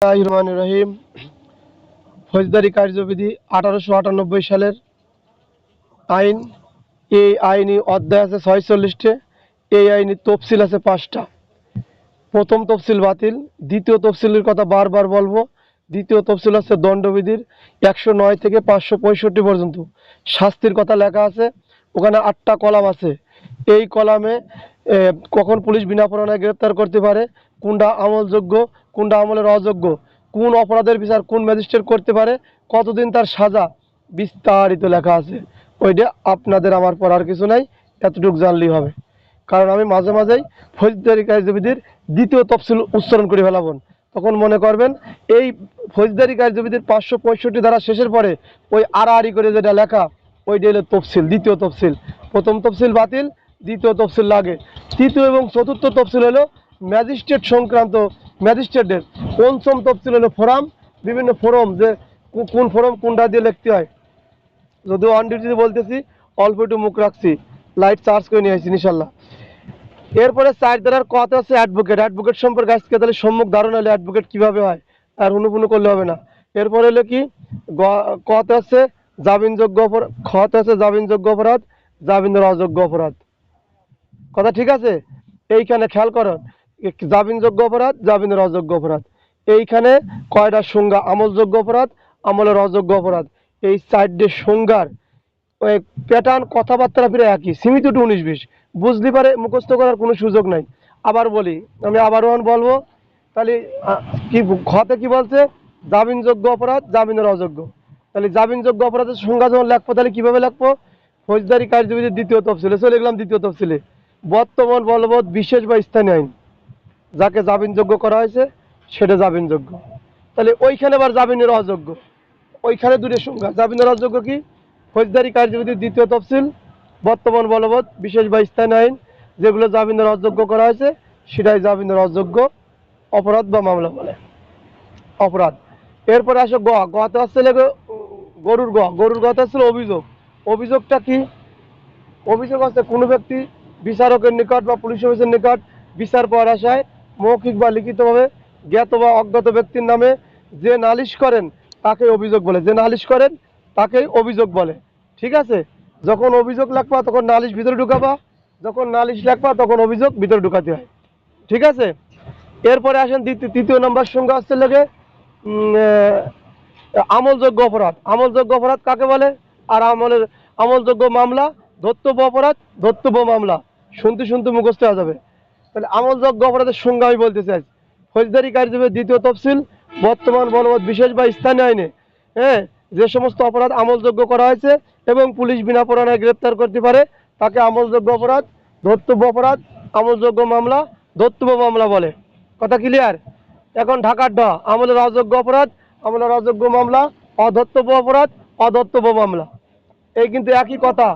বিসমিল্লাহির রহিম। ফৌজদারি কার্যবিধি 1898 সালের আইন। এই আইনি অধ্যায় আছে 46টে। এই আইনি তফসিল আছে 5টা। প্রথম তফসিল বাতিল। দ্বিতীয় তফসিলের কথা বারবার বলবো। দ্বিতীয় তফসিল আছে দণ্ডবিধির 109 থেকে 565 পর্যন্ত শাস্তির কথা লেখা আছে। ওখানে 8টা কলাম আছে। এই কলামে কখন পুলিশ বিনা পরোয়ানায় গ্রেপ্তার করতে পারে, কোনটা আমলযোগ্য, কোনটা আমলের অযোগ্য, কোন অপরাধের বিচার কোন ম্যাজিস্ট্রেট করতে পারে, কতদিন তার সাজা, বিস্তারিত লেখা আছে। ওইটা আপনাদের আমার পড়ার কিছু নাই, এতটুকু জানলেই হবে। কারণ আমি মাঝে মাঝেই ফৌজদারি কার্যবিধির দ্বিতীয় তফসিল উচ্চারণ করে ফেলাবন। তখন মনে করবেন এই ফৌজদারি কার্যবিধির 565 ধারা শেষের পরে ওই আড়াআড়ি করে যেটা লেখা, ওইটা হলো তফসিল, দ্বিতীয় তফসিল। প্রথম তফসিল বাতিল, দ্বিতীয় তফসিল লাগে। তৃতীয় এবং চতুর্থ তফসিল হলো ম্যাজিস্ট্রেট সংক্রান্ত, ম্যাজিস্ট্রেটের। পঞ্চম তফসিল হলো ফোরাম, বিভিন্ন ফোরাম, যে কোন ফোরাম কোনটা দিয়ে লিখতে হয়। যদিও অন ডিউটিতে বলতেছি, অল্প একটু মুখ রাখছি, লাইট চার্জ করে নিয়ে আসছি ইনশাল্লাহ। এরপরে 4 ধারার কথা আছে অ্যাডভোকেট। অ্যাডভোকেট সম্পর্কে আজকে তাহলে সম্মুখ ধারণা হলে অ্যাডভোকেট কীভাবে হয়, আর হুনুপুনু করলে হবে না। এরপরে হলো কি, কথা আছে জামিনযোগ্য অপরাধ, খত আছে জামিনযোগ্য অপরাধ, জামিনের অযোগ্য অপরাধ। কথা ঠিক আছে? এইখানে খেয়াল করুন, জামিনযোগ্য অপরাধ, জামিনের অযোগ্য অপরাধ। এইখানে কয়টা সংজ্ঞা, আমলযোগ্য অপরাধ, আমলের অযোগ্য অপরাধ। এই 4টে সংজ্ঞার ওই প্যাটার্ন, কথাবার্তা ফিরে একই, সীমিত টু 19-20, বুঝলি পারে, মুখস্থ করার কোনো সুযোগ নাই। আবার বলি, আমি আবারও বলবো, তাহলে কি খতে কি বলছে, জামিনযোগ্য অপরাধ, জামিনের অযোগ্য। তাহলে জামিনযোগ্য অপরাধের সংজ্ঞা যখন লেখবো, তাহলে কীভাবে লেখবো? ফৌজদারি কার্যবিধির দ্বিতীয় তফসিলে চলে গেলাম। দ্বিতীয় তফসিলে বর্তমান বলবৎ বিশেষ বা স্থানীয় আইন, যাকে জামিনযোগ্য করা হয়েছে সেটা জামিনযোগ্য। তাহলে ওইখানে আবার জামিনের অযোগ্য, ওইখানে দুটো সংজ্ঞা। জামিনের অযোগ্য কি? ফৌজদারি কার্যবিধির দ্বিতীয় তফসিল, বর্তমান বলবৎ বিশেষ বা স্থানীয় আইন, যেগুলো জামিনের অযোগ্য করা হয়েছে সেটাই জামিনের অযোগ্য অপরাধ বা মামলা বলে, অপরাধ। এরপরে আসো গ। গতে আসছে গরুর গ। গরুর গতে আসছিল অভিযোগ। অভিযোগটা কি? অভিযোগ আছে কোনো ব্যক্তি বিচারকের নিকট বা পুলিশ অফিসের নিকট বিচার পাওয়ার আশায় মৌখিক বা লিখিতভাবে জ্ঞাত বা অজ্ঞাত ব্যক্তির নামে যে নালিশ করেন তাকে অভিযোগ বলে। যে নালিশ করেন তাকেই অভিযোগ বলে। ঠিক আছে? যখন অভিযোগ লেখবা তখন নালিশ ভিতরে ঢুকাবা, যখন নালিশ লেখবা তখন অভিযোগ ভিতরে ঢুকাতে হয়। ঠিক আছে? এরপরে আসেন তৃতীয় নম্বর সংজ্ঞা আসছে লেগে আমলযোগ্য অপরাধ। আমলযোগ্য অপরাধ কাকে বলে? আর আমলযোগ্য মামলা, ধর্তব্য অপরাধ, ধর্তব্য মামলা। শুনতে শুনতে মুখস্থ হয়ে যাবে। তাহলে আমলযোগ্য অপরাধের সংজ্ঞা আমি বলতে চাই। ফৌজদারি কার্যবিধির দ্বিতীয় তফসিল, বর্তমান বলবৎ বিশেষ বা স্থানীয় আইনে যে সমস্ত অপরাধ আমলযোগ্য করা হয়েছে এবং পুলিশ বিনা পরোয়ানায় গ্রেপ্তার করতে পারে তাকে আমলযোগ্য অপরাধ, ধর্তব্য অপরাধ, আমলযোগ্য মামলা, ধর্তব্য মামলা বলে। কথা ক্লিয়ার? এখন ঢাকার ঢ, আমলের অযোগ্য অপরাধ, আমলের অযোগ্য মামলা, অধর্তব্য অপরাধ, অধর্তব্য মামলা। এই কিন্তু একই কথা,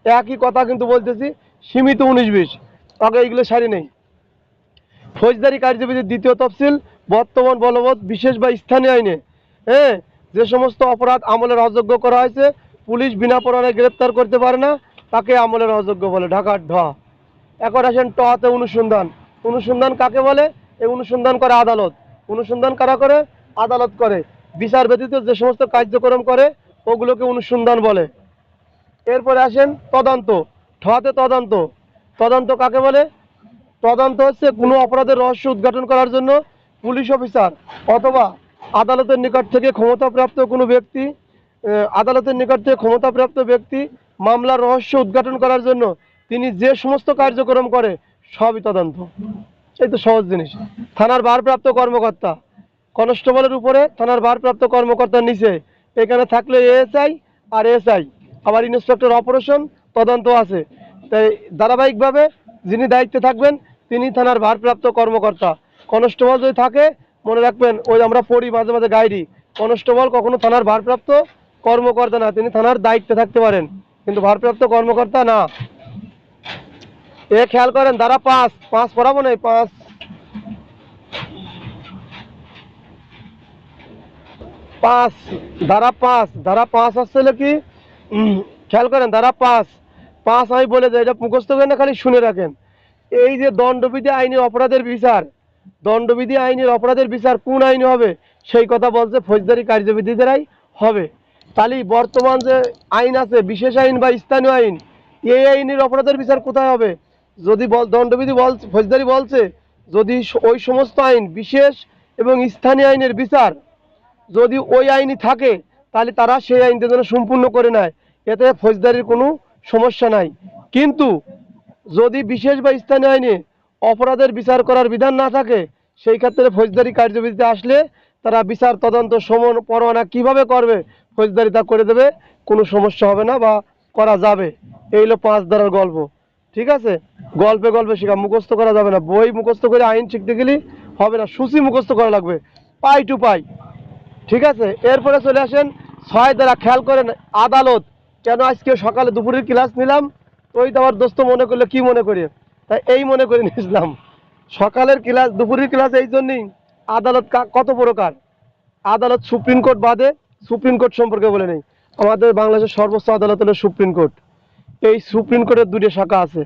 একই কথা কিন্তু বলতেছি, সীমিত 19-20, আগে এইগুলো সারি নেই। ফৌজদারি কার্যবিধির দ্বিতীয় তফসিল, বর্তমান বলবৎ বিশেষ বা স্থানীয় আইনে যে সমস্ত অপরাধ আমলের অযোগ্য করা হয়েছে, পুলিশ বিনা পরোয়ানায় গ্রেপ্তার করতে পারে না, তাকে আমলের অযোগ্য বলে। ঢাকার ঢ। এখন আসেন টতে, অনুসন্ধান। অনুসন্ধান কাকে বলে? এই অনুসন্ধান করে আদালত। অনুসন্ধান কারা করে? আদালত করে। বিচার ব্যতীত যে সমস্ত কার্যক্রম করে ওগুলোকে অনুসন্ধান বলে। এরপরে আসেন তদন্ত। ঠতে তদন্ত। তদন্ত কাকে বলে? তদন্ত হচ্ছে কোনো অপরাধের রহস্য উদ্ঘাটন করার জন্য পুলিশ অফিসার অথবা আদালতের নিকট থেকে ক্ষমতাপ্রাপ্ত কোনো ব্যক্তি, আদালতের নিকট থেকে ক্ষমতাপ্রাপ্ত ব্যক্তি মামলার রহস্য উদ্ঘাটন করার জন্য তিনি যে সমস্ত কার্যক্রম করে সবই তদন্ত। এই তো সহজ জিনিস। থানার ভারপ্রাপ্ত কর্মকর্তা, কনস্টেবলের উপরে থানার ভারপ্রাপ্ত কর্মকর্তার নিচে এখানে থাকলে এএসআই আর এসআই, আবার ইন্সপেক্টর অপারেশন তদন্ত আছে। তাই ধারাবাহিকভাবে যিনি দায়িত্বে থাকবেন তিনি থানার ভারপ্রাপ্ত কর্মকর্তা। কনস্টেবল যদি থাকে মনে রাখবেন, ওই আমরা পড়ি মাঝে মাঝে গাইডি, কনস্টেবল কখনো থানার ভারপ্রাপ্ত কর্মকর্তা না, তিনি থানার দায়িত্বে থাকতে পারেন কিন্তু ভারপ্রাপ্ত কর্মকর্তা না। এ খেয়াল করেন, ধারা 5, 5 পড়াবো না, 5 5 ধারা 5, ধারা 5 আসছে কি খেয়াল করেন, ধারা 5 আমি বলে যাই, এটা মুখস্থ করেন না, খালি শুনে রাখেন। এই যে দণ্ডবিধি আইনি অপরাধের বিচার, দণ্ডবিধি আইনের অপরাধের বিচার কোন আইনে হবে সেই কথা বলছে ফৌজদারি কার্যবিধি দ্বারাই হবে। তাহলে বর্তমান যে আইন আছে বিশেষ আইন বা স্থানীয় আইন, এই আইনের অপরাধের বিচার কোথায় হবে? যদি দণ্ডবিধি বলছে ফৌজদারি বলছে যদি ওই সমস্ত আইন বিশেষ এবং স্থানীয় আইনের বিচার যদি ওই আইনই থাকে তাহলে তারা সেই আইনটা যেন সম্পূর্ণ করে নেয়, এতে ফৌজদারির কোনো সমস্যা নাই। কিন্তু যদি বিশেষ বা স্থানীয় আইনে অপরাধের বিচার করার বিধান না থাকে সেই ক্ষেত্রে ফৌজদারি কার্যবিধিতে আসলে তারা বিচার তদন্ত সমন পরোয়ানা কিভাবে করবে ফৌজদারি তা করে দেবে, কোনো সমস্যা হবে না বা করা যাবে। এই হলো 5 ধারার গল্প। ঠিক আছে, গল্পে গল্পে শেখা, মুখস্থ করা যাবে না। বই মুখস্থ করে আইন শিখতে গেলে হবে না, সূচি মুখস্থ করা লাগবে পাই টু পাই। ঠিক আছে, এরপরে চলে আসেন 6 ধারা। খেয়াল করেন আদালত। কেন আজকে সকালে দুপুরের ক্লাস নিলাম, ওই তো আমার দোস্ত মনে করলে কি মনে করি, তাই এই মনে করে নিয়েছিলাম সকালের ক্লাস দুপুরের ক্লাস এই জন্যই। আদালত কত প্রকার? আদালত সুপ্রিম কোর্ট বাদে সুপ্রিম কোর্ট সম্পর্কে বলে নেই। আমাদের বাংলাদেশের সর্বোচ্চ আদালত হলো সুপ্রিম কোর্ট। এই সুপ্রিম কোর্টের 2টি শাখা আছে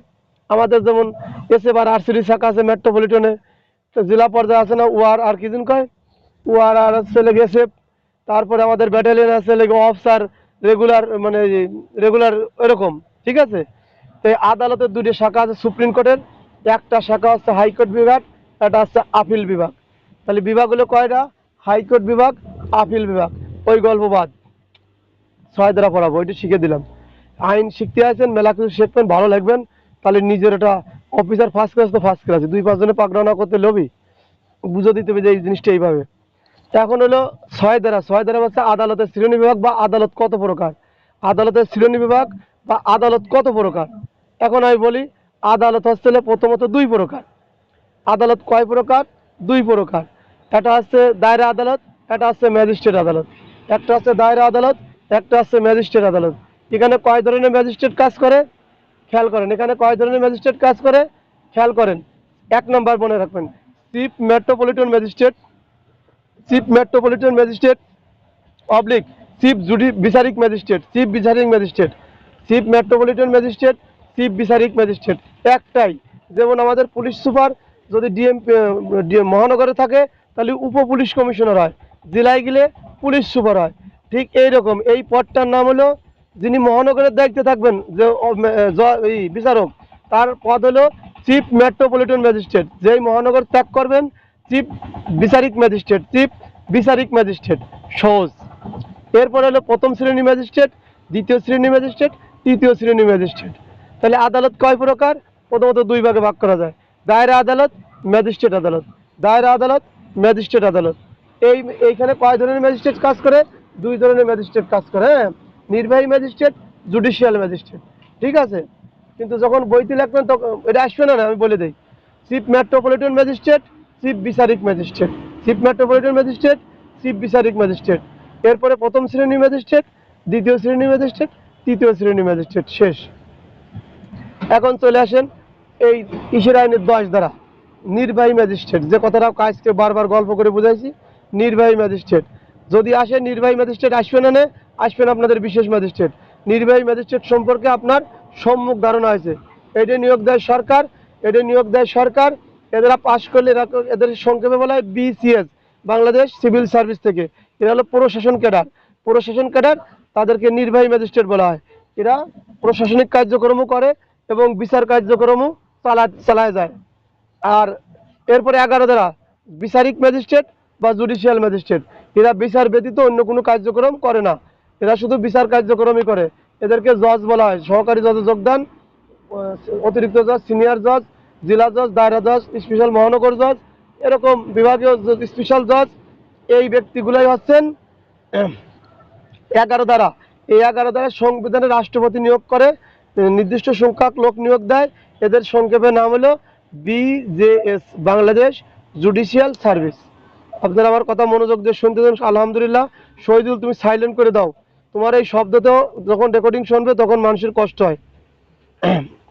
আমাদের, যেমন এসএফ আর আরসিডি শাখা আছে মেট্রোপলিটনে। তো জেলা পর্যায়ে আছে না ওয়ার আর কি দিন কয় ওয়ার আর আছে লেগে এসএফ। তারপরে আমাদের ব্যাটালিয়ন আছে লেগে অফিসার রেগুলার, মানে রেগুলার এরকম। ঠিক আছে, তো এই আদালতের 2টি শাখা আছে সুপ্রিম কোর্টের। একটা শাখা হচ্ছে হাইকোর্ট বিভাগ, একটা হচ্ছে আপিল বিভাগ। তাহলে বিভাগ হলো কয়টা? হাইকোর্ট বিভাগ, আপিল বিভাগ। ওই গল্প বাদ, 6 ধারা পড়াবো, ওইটা শিখে দিলাম। আইন শিখতে আছেন, মেলা কিছু শিখবেন, ভালো লাগবেন। তাহলে নিজের এটা অফিসার ফার্স্ট ক্লাস তো ফার্স্ট ক্লাস, 2-5 জনে পাকড়াও না করতে লোভি, বুঝে দিতে হবে যে এই জিনিসটা এইভাবে। এখন হলো 6 ধারা। 6 ধারা হচ্ছে আদালতের শ্রেণী বিভাগ বা আদালত কত প্রকার। আদালতের শ্রেণী বিভাগ বা আদালত কত প্রকার? এখন আমি বলি আদালত হচ্ছে প্রথমত 2 প্রকার। আদালত কয় প্রকার? 2 প্রকার। একটা হচ্ছে দায়রা আদালত, একটা হচ্ছে ম্যাজিস্ট্রেট আদালত। একটা হচ্ছে দায়রা আদালত, একটা হচ্ছে ম্যাজিস্ট্রেট আদালত। এখানে কয় ধরনের ম্যাজিস্ট্রেট কাজ করে খেয়াল করেন। এখানে কয় ধরনের ম্যাজিস্ট্রেট কাজ করে খেয়াল করেন। 1 নম্বর মনে রাখবেন, chief metropolitan magistrate, chief metropolitan magistrate oblique chief বিচারিক ম্যাজিস্ট্রেট, চিফ বিচারিক magistrate, chief metropolitan magistrate, chief বিচারিক ম্যাজিস্ট্রেট একটাই। যেমন আমাদের পুলিশ সুপার যদি মহানগরে থাকে তাহলে উপ পুলিশ কমিশনার হয়, জেলায় গেলে পুলিশ সুপার হয়। ঠিক এইরকম এই পদটার নাম হলো, যিনি মহানগরের দায়িত্বে থাকবেন যে এই বিচারক, তার পদ হলো চিফ মেট্রোপলিটন ম্যাজিস্ট্রেট। যেই মহানগর ত্যাগ করবেন চিফ বিচারিক ম্যাজিস্ট্রেট, চিফ বিচারিক ম্যাজিস্ট্রেট সহজ। এরপরে হলো প্রথম শ্রেণী ম্যাজিস্ট্রেট, দ্বিতীয় শ্রেণী ম্যাজিস্ট্রেট, তৃতীয় শ্রেণী ম্যাজিস্ট্রেট। তাহলে আদালত কয় প্রকার? প্রথমত 2 ভাগে ভাগ করা যায়, দায়রা আদালত, ম্যাজিস্ট্রেট আদালত। দায়রা আদালত, ম্যাজিস্ট্রেট আদালত। এইখানে কয় ধরনের ম্যাজিস্ট্রেট কাজ করে? 2 ধরনের ম্যাজিস্ট্রেট কাজ করে, হ্যাঁ, নির্বাহী ম্যাজিস্ট্রেট, জুডিশিয়াল ম্যাজিস্ট্রেট। ঠিক আছে, কিন্তু যখন বইতে লিখবেন তখন এটা আসবে না, আমি বলে দিই। চিফ মেট্রোপলিটন ম্যাজিস্ট্রেট, চিফ বিচারিক magistrate, chief metropolitan magistrate, chief বিচারিক ম্যাজিস্ট্রেট। এরপরে প্রথম শ্রেণী ম্যাজিস্ট্রেট, দ্বিতীয় শ্রেণী ম্যাজিস্ট্রেট, তৃতীয় শ্রেণী ম্যাজিস্ট্রেট শেষ। এখন চলে আসেন এই কিসের আইনের 10 ধারা, নির্বাহী ম্যাজিস্ট্রেট। যে কথাটা কাজকে বারবার গল্প করে বুঝাইছি, নির্বাহী ম্যাজিস্ট্রেট যদি আসে, নির্বাহী ম্যাজিস্ট্রেট আসবে না, আসবেন আপনাদের বিশেষ ম্যাজিস্ট্রেট। নির্বাহী ম্যাজিস্ট্রেট সম্পর্কে আপনার সম্মুখ ধারণা আছে। এটা নিয়োগ দেয় সরকার, এটা নিয়োগ দেয় সরকার। এরা পাশ করলে এদের সংক্ষেপে বলা হয় বিসিএস, বাংলাদেশ সিভিল সার্ভিস থেকে। এরা হলো প্রশাসন ক্যাডার। প্রশাসন ক্যাডার তাদেরকে নির্বাহী ম্যাজিস্ট্রেট বলা হয়। এরা প্রশাসনিক কার্যক্রমও করে এবং বিচার কার্যক্রমও চালায় যায়। আর এরপরে 11 ধারা, বিচারিক ম্যাজিস্ট্রেট বা জুডিশিয়াল ম্যাজিস্ট্রেট। এরা বিচার ব্যতীত অন্য কোনো কার্যক্রম করে না, এরা শুধু বিচার কার্যক্রমই করে। এদেরকে জজ বলা হয়। সহকারী জজে যোগদান, অতিরিক্ত জজ, সিনিয়র জজ, জেলা জজ, দায়রা জজ, স্পেশাল মহানগর জজ, এরকম বিভাগীয় স্পেশাল জজ। এই ব্যক্তিগুলোই হচ্ছেন 11 ধারা। এই 11 ধারা সংবিধানে রাষ্ট্রপতি নিয়োগ করে, নির্দিষ্ট সংখ্যক লোক নিয়োগ দেয়। এদের সংক্ষেপে নাম হলো বিজেএস, বাংলাদেশ জুডিশিয়াল সার্ভিস। আপনারা আমার কথা মনোযোগ দিয়ে শুনতে দেন আলহামদুলিল্লাহ। শহীদুল তুমি সাইলেন্ট করে দাও, তোমার এই শব্দতেও যখন রেকর্ডিং শুনবে তখন মানুষের কষ্ট হয়।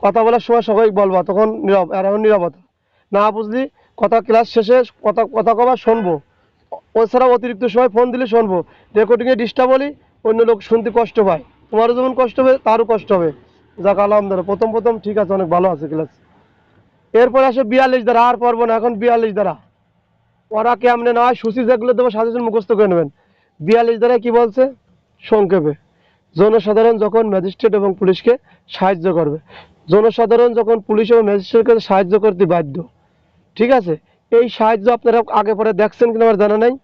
কথা বলার সময় সবাই বলবা, তখন নীরব, আর এখন নীরবতা। না বুঝলি কথা ক্লাস শেষে কথা কথা কবা শুনবো, ওছাড়া অতিরিক্ত সময় ফোন দিলে শুনবো। রেকর্ডিংয়ে ডিস্টার্ব হলে অন্য লোক শুনতে কষ্ট পায়, তোমারও যেমন কষ্ট হবে তারও কষ্ট হবে। যাক আলহামদুলিল্লাহ, প্রথম ঠিক আছে, অনেক ভালো আছে ক্লাস। এরপরে আসে 42 ধারা, আর পারবো না এখন। 42 ধারা, ওরা কেমনে না হয় সূচি যেগুলো দেবো সাজেশন মুখস্থ করে নেবেন। 42 ধারায় কি বলছে সংক্ষেপে, জনসাধারণ যখন ম্যাজিস্ট্রেট এবং পুলিশকে সাহায্য করবে, জনসাধারণ যখন পুলিশ এবং ম্যাজিস্ট্রেটকে সাহায্য করতে বাধ্য, ঠিক আছে। এই সাহায্য আপনারা আগে পরে দেখছেন কিনা আমার জানা নাই।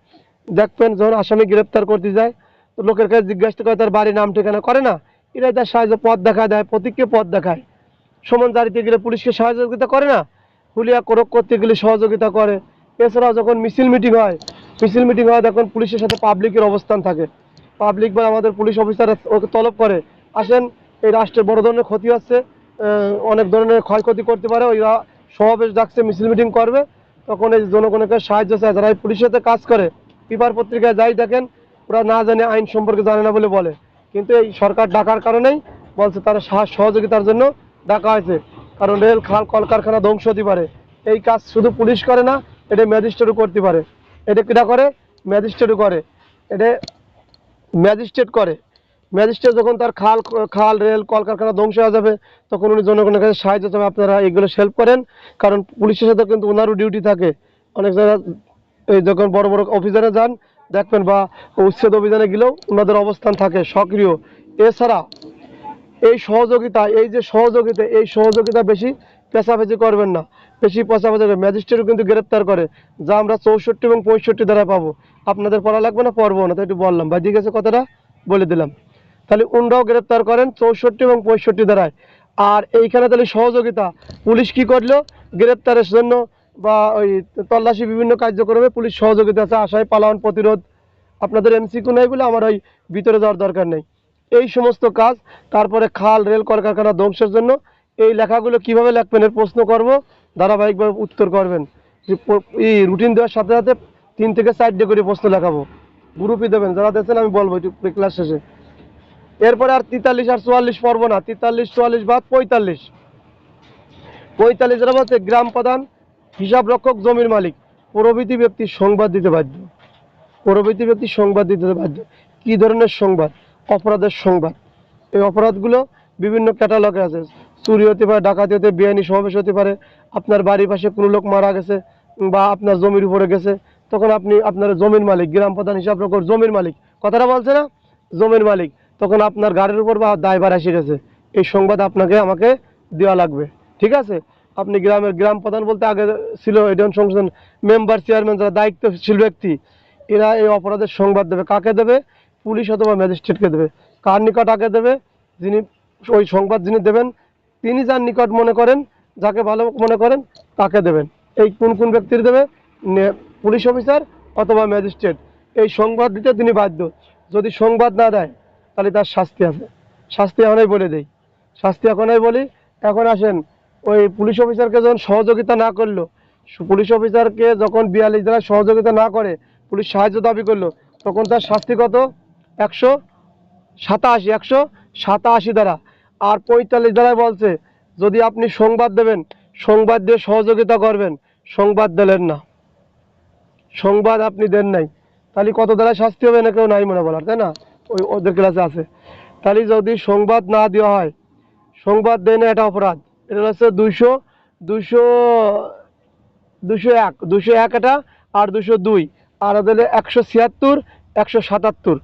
দেখবেন যখন আসামি গ্রেপ্তার করতে যায় তো লোকের কাছে জিজ্ঞাসা করে তার বাড়ি নাম ঠিকানা করে না, এরাই তার সাহায্য পথ দেখা দেয়, প্রতীককে পথ দেখায়। সমন জারিতে গেলে পুলিশকে সহযোগিতা করে না, হুলিয়া কোরক করতে গেলে সহযোগিতা করে। এছাড়াও যখন মিছিল মিটিং হয়, মিছিল মিটিং হয় তখন পুলিশের সাথে পাবলিকের অবস্থান থাকে, পাবলিক বা আমাদের পুলিশ অফিসার ওকে তলব করে, আসেন এই রাষ্ট্রের বড় ধরনের ক্ষতি হচ্ছে, অনেক ধরনের ক্ষয়ক্ষতি করতে পারে, ওইরা সমাবেশ ডাকছে, মিছিল মিটিং করবে, তখন এই জনগণের কাছে সাহায্য চায়। যারা এই পুলিশের সাথে কাজ করে পেপার পত্রিকায় যাই দেখেন, ওরা না জানে, আইন সম্পর্কে জানে না বলে বলে, কিন্তু এই সরকার ডাকার কারণেই বলছে তারা সহযোগিতার জন্য ডাকা হয়েছে। কারণ রেল খাল কলকারখানা ধ্বংস হতে পারে, এই কাজ শুধু পুলিশ করে না, এটা ম্যাজিস্ট্রেটও করতে পারে। এটা কিটা করে, ম্যাজিস্ট্রেটও করে, এটা ম্যাজিস্ট্রেট করে। ম্যাজিস্ট্রেট যখন তার খাল খাল রেল কলকারখানা ধ্বংস হয়ে যাবে তখন উনি জনগণের কাছে সাহায্য চাবে, আপনারা এগুলো হেল্প করেন। কারণ পুলিশের সাথে কিন্তু ওনারও ডিউটি থাকে। অনেক জায়গায় এই যখন বড় বড় অভিযানে যান দেখবেন, বা উচ্ছেদ অভিযানে গেলেও ওনাদের অবস্থান থাকে সক্রিয়। এছাড়া এই সহযোগিতা, এই যে সহযোগিতা, এই সহযোগিতা বেশি পেঁচাপেচি করবেন না, বেশি পেঁচাপেচি করে ম্যাজিস্ট্রেটও কিন্তু গ্রেপ্তার করে, যা আমরা 64 এবং 65 দ্বারা পাবো। আপনাদের পড়া লাগবে না, পড়বো না, তো একটু বললাম ভাই, ঠিক আছে, কথাটা বলে দিলাম। তাহলে উনরাও গ্রেপ্তার করেন 64 এবং 65 ধারায়। আর এইখানে তাহলে সহযোগিতা, পুলিশ কি করলো গ্রেপ্তারের জন্য বা ওই তল্লাশি বিভিন্ন কার্যক্রমে পুলিশ সহযোগিতা আছে, আশায় পালান প্রতিরোধ। আপনাদের এমসিকিউ নাই বলে আমার ওই ভিতরে যাওয়ার দরকার নেই। এই সমস্ত কাজ, তারপরে খাল রেল কলকারখানা ধ্বংসের জন্য এই লেখাগুলো কিভাবে লিখবেন এর প্রশ্ন করব, ধারাবাহিকভাবে উত্তর করবেন। এই রুটিন দেওয়ার সাথে সাথে 3 থেকে 4টে করে প্রশ্ন লেখাবো, গ্রুপই দেবেন, যারা দেখছেন আমি বলবো একটু ক্লাস শেষে। এরপরে আর 43 আর 44 পড়বো না, 43 44 বাদ 45। 45 যারা বলছে গ্রাম প্রধান, হিসাব রক্ষক, জমির মালিক প্রভৃতি ব্যক্তি সংবাদ দিতে বাধ্য, প্রভৃতি ব্যক্তি সংবাদ দিতে বাধ্য। কি ধরনের সংবাদ? অপরাধের সংবাদ। এই অপরাধগুলো বিভিন্ন ক্যাটালগে আছে, চুরি হতে পারে, ডাকাতি হতে, বেআইনি সমাবেশ হতে পারে, আপনার বাড়ির পাশে কোনো লোক মারা গেছে বা আপনার জমির উপরে গেছে, তখন আপনি আপনার জমির মালিক, গ্রাম প্রধান হিসাব রক্ষক জমির মালিক, কথাটা বলছে না, জমির মালিক, তখন আপনার গাড়ির উপর বা দায়ভার এসে গেছে, এই সংবাদ আপনাকে আমাকে দেওয়া লাগবে, ঠিক আছে। আপনি গ্রামের গ্রাম প্রধান বলতে আগে ছিল ইউনিয়ন সংসদ মেম্বার, চেয়ারম্যান, যারা দায়িত্বশীল ব্যক্তি, এরা এই অপরাধের সংবাদ দেবে। কাকে দেবে? পুলিশ অথবা ম্যাজিস্ট্রেটকে দেবে। কার নিকট আগে দেবে? যিনি ওই সংবাদ যিনি দেবেন তিনি যার নিকট মনে করেন, যাকে ভালো মনে করেন তাকে দেবেন। এই কোন কোন ব্যক্তির দেবে? পুলিশ অফিসার অথবা ম্যাজিস্ট্রেট এই সংবাদ দিতে তিনি বাধ্য। যদি সংবাদ না দেয় তাহলে তার শাস্তি আছে। শাস্তি এখনই বলে দেই, শাস্তি এখনই বলি। এখন আসেন, ওই পুলিশ অফিসারকে যখন সহযোগিতা না করলো, পুলিশ অফিসারকে যখন 42 ধারায় সহযোগিতা না করে পুলিশ সাহায্য দাবি করলো, তখন তার শাস্তি কত? 187 ধারা। আর 45 ধারায় বলছে যদি আপনি সংবাদ দেবেন, সংবাদ দিয়ে সহযোগিতা করবেন, সংবাদ দিলেন না, সংবাদ আপনি দেন নাই, তাহলে কত ধারায় শাস্তি হবে? না কেউ নাই মনে বলার, তাই না? ওই ওদের ক্লাসে আছে। তাহলে যদি সংবাদ না দেওয়া হয়, সংবাদ দেয় না, এটা অপরাধ। এটা হচ্ছে 200 200 201 201 এটা, আর 202, আর ওদের 176 177,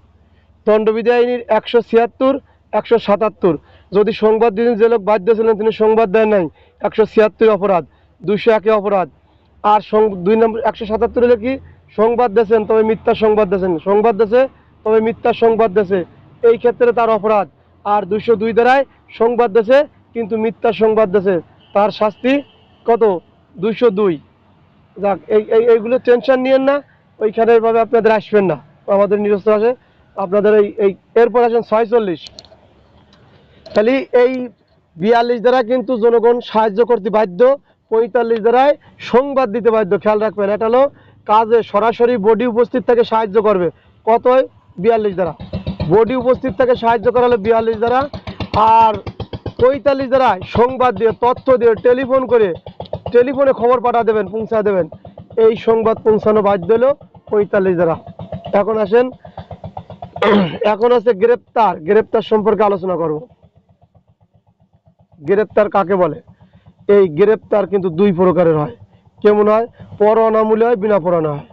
দণ্ডবিধি আইনের 176 177। যদি সংবাদ দিন যে লোক বাধ্য ছিলেন তিনি সংবাদ দেন নাই, 176 অপরাধ, 201 অপরাধ। আর 2 নম্বর 177 হলে কি? সংবাদ দিয়েছেন তবে মিথ্যা সংবাদ দিয়েছেন, সংবাদ দিয়েছে তবে মিথ্যা সংবাদ দিয়েছে, এই ক্ষেত্রে তার অপরাধ। আর 202 ধারায় সংবাদ দিয়েছে কিন্তু মিথ্যা সংবাদ দিয়েছে, তার শাস্তি কত? 202। যাক, এইগুলো টেনশন নিয়েন না, ওইখানে এইভাবে আপনাদের আসবেন না, আমাদের নিজস্ব আসে আপনাদের এই। এরপর আসেন 46। তাহলে এই 42 দ্বারা কিন্তু জনগণ সাহায্য করতে বাধ্য, 45 দ্বারায় সংবাদ দিতে বাধ্য। খেয়াল রাখবেন, এটা হলো কাজে সরাসরি বডি উপস্থিত থেকে সাহায্য করবে। কত? 42 দ্বারা বডি উপস্থিত থেকে সাহায্য করা হলো 42 দ্বারা। আর 45 দ্বারায় সংবাদ দিয়ে, তথ্য দিয়ে, টেলিফোন করে, টেলিফোনে খবর পাঠা দেবেন, পৌঁছা দেবেন, এই সংবাদ পৌঁছানো বাধ্য হলো 45 দ্বারা। এখন আসেন, এখন আছে গ্রেপ্তার। গ্রেপ্তার সম্পর্কে আলোচনা করব। গ্রেপ্তার কাকে বলে? এই গ্রেপ্তার কিন্তু 2 প্রকারের হয়। কেমন হয়? পরোয়ানামূলে হয়, বিনা পরোয়ানা হয়।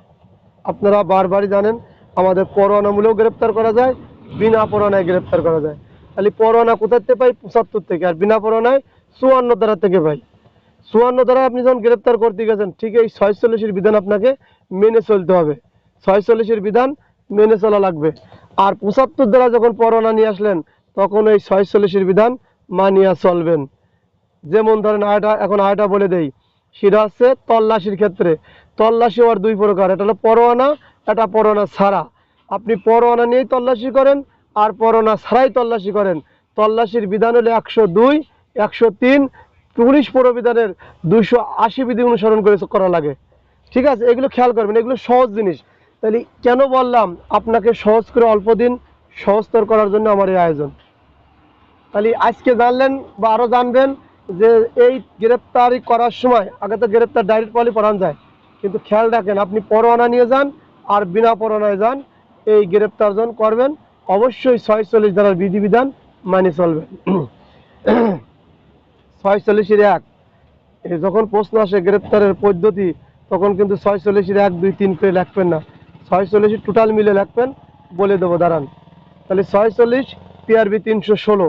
আপনারা বারবারই জানেন আমাদের পরোয়ানামূলেও গ্রেপ্তার করা যায়, বিনা পরোয়ানায় গ্রেপ্তার করা যায়। খালি পরোয়ানা কোথা থেকে পাই? ৭৫ থেকে। আর বিনা পরোয়ানায় ৫৪ ধারা থেকে পাই। ৫৪ ধারা আপনি যখন গ্রেপ্তার করতে গেছেন, ঠিক এই ৪৬-এর বিধান আপনাকে মেনে চলতে হবে। ৪৬-এর বিধান মেনে চলা লাগবে। আর ৭৫ ধারা যখন পরোয়ানা নিয়ে আসলেন, তখন এই ৪৬-এর বিধান মানিয়া চলবেন। যেমন ধরেন এখন আয়টা বলে দেই, সেটা হচ্ছে তল্লাশির ক্ষেত্রে। তল্লাশি হওয়ার দুই প্রকার, এটা হলো পরোয়ানা, এটা পরোয়ানা ছাড়া। আপনি পরোয়ানা নিয়েই তল্লাশি করেন আর পরোয়ানা ছাড়াই তল্লাশি করেন। তল্লাশির বিধান হলো ১০২, ১০৩, পুলিশ প্রবিধানের ২৮০ বিধি অনুসরণ করে করা লাগে। ঠিক আছে, এগুলো খেয়াল করবেন, এগুলো সহজ জিনিস। তাহলে কেন বললাম আপনাকে সহজ করে অল্প দিন সহজতর করার জন্য আমার এই আয়োজন। তাহলে আজকে জানলেন বা আরও জানবেন যে এই গ্রেপ্তারি করার সময় আগে তো গ্রেপ্তার ডাইরেক্ট পলি পড়ানো যায়, কিন্তু খেয়াল রাখেন আপনি পরোয়ানা নিয়ে যান আর বিনা পরোয়ানায় যান, এই গ্রেপ্তার যখন করবেন অবশ্যই ৪৬ ধারার বিধিবিধান মানে চলবেন। ৪৬-এর ১ যখন প্রশ্ন আসে গ্রেপ্তারের পদ্ধতি, তখন কিন্তু ৪৬-এর ১, ২, ৩ করে লিখবেন না, ৪৬ টোটাল মিলে লিখবেন, বলে দেবো দাঁড়ান। তাহলে ৪৬ পিআরবি ৩১৬,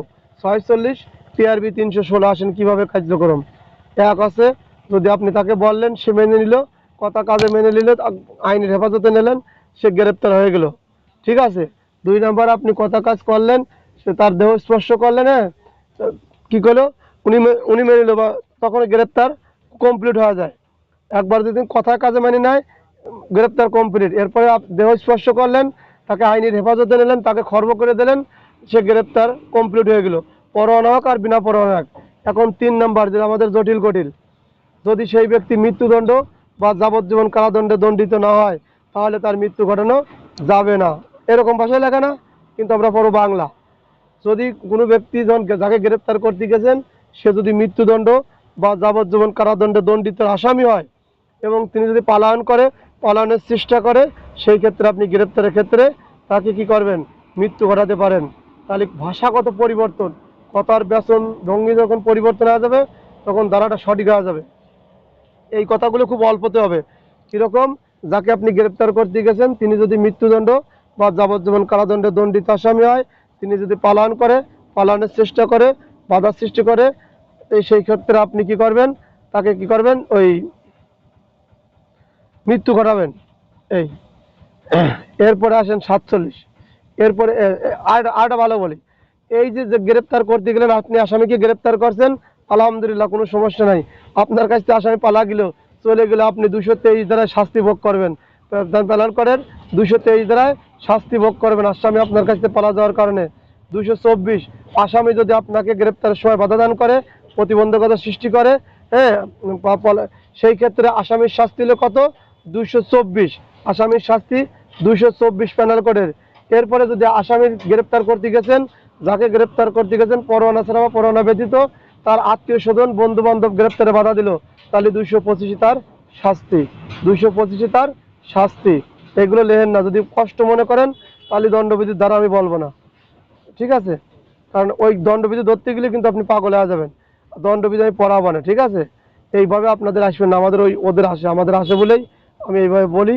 ৪৬ পিআরবি ৩১৬ আসেন কীভাবে কার্যক্রম। ১ আছে, যদি আপনি তাকে বললেন, সে মেনে নিল, কথা কাজে মেনে নিল, আইনের হেফাজতে নিলেন, সে গ্রেপ্তার হয়ে গেল। ঠিক আছে। ২ নম্বর, আপনি কথা কাজ করলেন, সে তার দেহ স্পর্শ করলেন, হ্যাঁ, কী করলো, উনি মেনে নিল, বা তখন গ্রেপ্তার কমপ্লিট হয়ে যায়। একবার যদি কথা কাজে মেনে নেয়, গ্রেপ্তার কমপ্লিট। এরপরে দেহ স্পর্শ করলেন, তাকে আইনের হেফাজতে নিলেন, তাকে খর্ব করে দিলেন, সে গ্রেপ্তার কমপ্লিট হয়ে গেল, পরোয়ানা হোক আর বিনা পরোয়ানা হোক। এখন ৩ নম্বর, যেটা আমাদের জটিল কঠিল, যদি সেই ব্যক্তি মৃত্যুদণ্ড বা যাবজ্জীবন কারাদণ্ডে দণ্ডিত না হয়, তাহলে তার মৃত্যু ঘটানো যাবে না। এরকম ভাষায় লেখা না, কিন্তু আমরা পড়ো বাংলা। যদি কোনো ব্যক্তি যাকে গ্রেপ্তার করতে গেছেন, সে যদি মৃত্যুদণ্ড বা যাবজ্জীবন কারাদণ্ডে দণ্ডিত আসামি হয় এবং তিনি যদি পালায়ন করে, পালানোর চেষ্টা করে, সেই ক্ষেত্রে আপনি গ্রেপ্তারের ক্ষেত্রে তাকে কি করবেন? মৃত্যু ঘটাতে পারেন। তাহলে ভাষাগত পরিবর্তন, কথার ব্যাসন ভঙ্গি যখন পরিবর্তন হয়ে যাবে, তখন ধারাটা সঠিক হয়ে যাবে। এই কথাগুলো খুব অল্পতে হবে। কীরকম? যাকে আপনি গ্রেপ্তার করতে গেছেন, তিনি যদি মৃত্যুদণ্ড বা যাবজ্জীবন কারাদণ্ডে দণ্ডিত আসামি হয়, তিনি যদি পালায়ন করে, পালানোর চেষ্টা করে, বাধার সৃষ্টি করে, সেই ক্ষেত্রে আপনি কি করবেন? তাকে কি করবেন? ওই মৃত্যু ঘটাবেন। এই এরপরে আসেন ৪৭। এরপরে আরেকটা ভালো বলি, এই যে গ্রেপ্তার করতে গেলেন, আপনি আসামিকে গ্রেপ্তার করছেন, আলহামদুলিল্লাহ, কোনো সমস্যা নাই। আপনার কাছ থেকে আসামি পালা গেল, চলে গেলে, আপনি ২২৩ ধারায় শাস্তি ভোগ করবেন। পালন করেন, ২২৩ ধারায় শাস্তি ভোগ করবেন আসামি আপনার কাছ থেকে পালা যাওয়ার কারণে। ২২৪, আসামি যদি আপনাকে গ্রেপ্তারের সময় বাধা দান করে, প্রতিবন্ধকতা সৃষ্টি করে, হ্যাঁ, সেই ক্ষেত্রে আসামির শাস্তি হলো কত? ২২৪। আসামির শাস্তি ২২৪ প্যানাল কোডের। এরপরে যদি আসামির গ্রেপ্তার করতে গেছেন, যাকে গ্রেপ্তার করতে গেছেন পরোয়ানা ছাড়া বা পরোয়ানা ব্যতীত, তার আত্মীয় স্বজন বন্ধু বান্ধব গ্রেপ্তারে বাধা দিল, তাহলে ২২৫ তার শাস্তি। ২২৫ তার শাস্তি। এগুলো লেখেন না, যদি কষ্ট মনে করেন তাহলে দণ্ডবিধির দ্বারা আমি বলবো না। ঠিক আছে, কারণ ওই দণ্ডবিধি ধরতে গেলে কিন্তু আপনি পাগল হয়ে যাবেন। দণ্ডবিধি আমি পড়াবো না। ঠিক আছে, এইভাবে আপনাদের আসবেন না, আমাদের ওদের আসে, আমাদের আসে বলেই আমি এইভাবে বলি।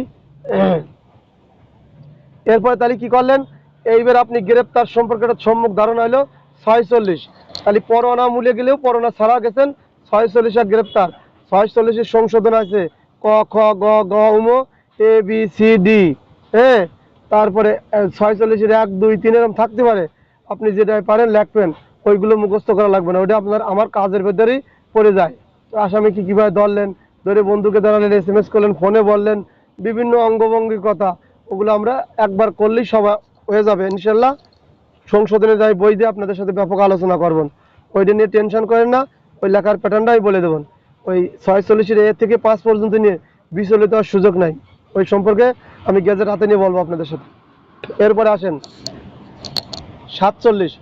এরপরে তাহলে কি করলেন? এইবার আপনি গ্রেপ্তার সম্পর্কে একটা সম্মুখ ধারণা হলো ৪৬। তাহলে পরোয়ানা মূলে গেলেও পরোয়ানা ছাড়া গেছেন, ৪৬ গ্রেপ্তার। ৪৬-এর সংশোধন আছে ক, খ, গ, ঘ, এ, বি, সি, ডি। হ্যাঁ, তারপরে ৪৬-এর ১, ২, ৩ এরকম থাকতে পারে। আপনি যেটা পারেন লিখবেন, ওইগুলো মুখস্থ করা লাগবে না, ওইটা আমার কাজের ভেতরেই পড়ে যায়। আসামিকে কীভাবে ধরলেন, ধরে বন্ধুকে ধরালেন, SMS করলেন, ফোনে বললেন, বিভিন্ন অঙ্গভঙ্গির কথা, ওগুলো আমরা একবার করলেই সব হয়ে যাবে ইনশাল্লাহ। সংশোধনে যাই বই দিয়ে আপনাদের সাথে ব্যাপক আলোচনা করবেন, ওইটা নিয়ে টেনশন করেন না। ওই লেখার প্যাটার্নটা আমি বলে দেবেন। ওই ৪৬-এর ১ থেকে ৫ পর্যন্ত নিয়ে বিচলিত হওয়ার সুযোগ নাই। ওই সম্পর্কে আমি গেজেট হাতে নিয়ে বলবো আপনাদের সাথে। এরপরে আসেন ৪৭।